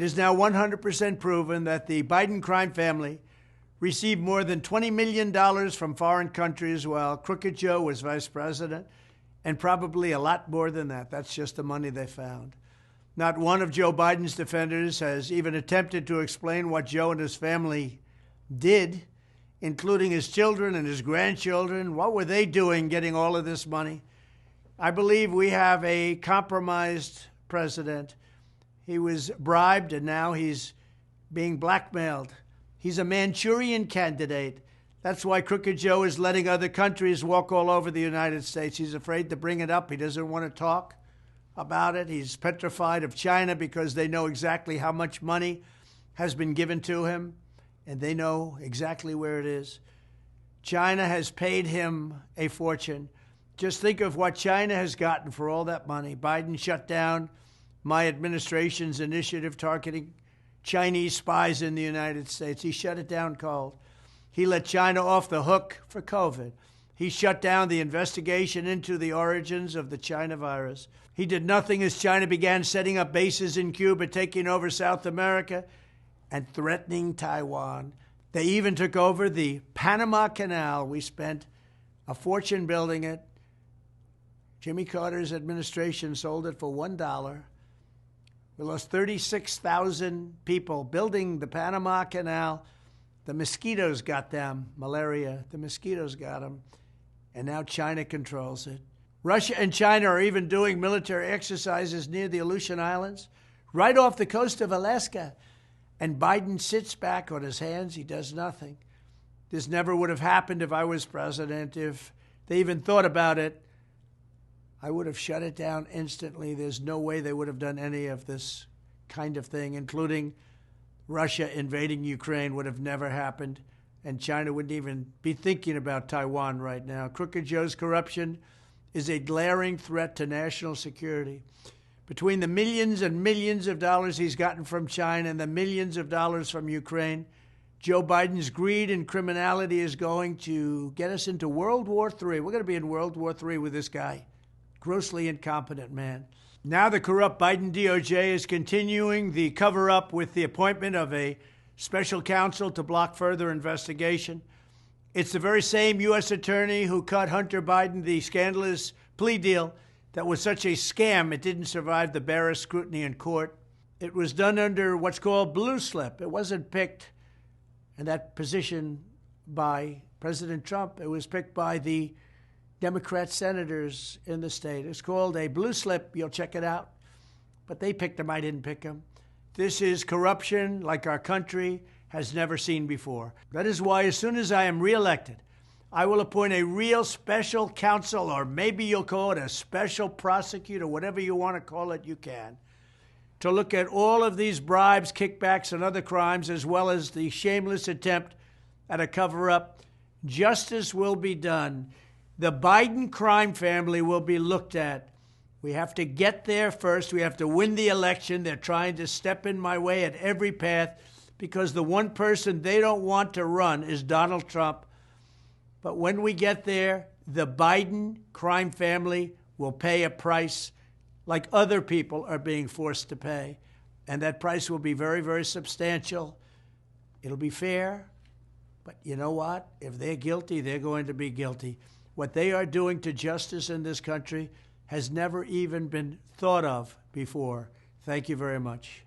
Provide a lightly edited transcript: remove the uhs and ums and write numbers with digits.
It is now 100% proven that the Biden crime family received more than $20 million from foreign countries while Crooked Joe was vice president, and probably a lot more than that. That's just the money they found. Not one of Joe Biden's defenders has even attempted to explain what Joe and his family did, including his children and his grandchildren. What were they doing getting all of this money? I believe we have a compromised president. He was bribed, and now he's being blackmailed. He's a Manchurian candidate. That's why Crooked Joe is letting other countries walk all over the United States. He's afraid to bring it up. He doesn't want to talk about it. He's petrified of China because they know exactly how much money has been given to him, and they know exactly where it is. China has paid him a fortune. Just think of what China has gotten for all that money. Biden shut down my administration's initiative targeting Chinese spies in the United States. He shut it down cold. He let China off the hook for COVID. He shut down the investigation into the origins of the China virus. He did nothing as China began setting up bases in Cuba, taking over South America, and threatening Taiwan. They even took over the Panama Canal. We spent a fortune building it. Jimmy Carter's administration sold it for $1. We lost 36,000 people building the Panama Canal. The mosquitoes got them, malaria. The mosquitoes got them. And now China controls it. Russia and China are even doing military exercises near the Aleutian Islands, right off the coast of Alaska. And Biden sits back on his hands. He does nothing. This never would have happened if I was president. If they even thought about it, I would have shut it down instantly. There's no way they would have done any of this kind of thing, including Russia invading Ukraine would have never happened, and China wouldn't even be thinking about Taiwan right now. Crooked Joe's corruption is a glaring threat to national security. Between the millions and millions of dollars he's gotten from China and the millions of dollars from Ukraine, Joe Biden's greed and criminality is going to get us into World War III. We're going to be in World War III with this guy. Grossly incompetent man. Now the corrupt Biden DOJ is continuing the cover-up with the appointment of a special counsel to block further investigation. It's the very same U.S. attorney who cut Hunter Biden the scandalous plea deal that was such a scam it didn't survive the barest scrutiny in court. It was done under what's called blue slip. It wasn't picked in that position by President Trump. It was picked by the Democrat senators in the state. It's called a blue slip. You'll check it out. But they picked him. I didn't pick him. This is corruption like our country has never seen before. That is why as soon as I am reelected, I will appoint a real special counsel, or maybe you'll call it a special prosecutor, whatever you want to call it, you can, to look at all of these bribes, kickbacks, and other crimes, as well as the shameless attempt at a cover-up. Justice will be done. The Biden crime family will be looked at. We have to get there first. We have to win the election. They're trying to step in my way at every path because the one person they don't want to run is Donald Trump. But when we get there, the Biden crime family will pay a price like other people are being forced to pay. And that price will be very, very substantial. It'll be fair. But you know what? If they're guilty, they're going to be guilty. What they are doing to justice in this country has never even been thought of before. Thank you very much.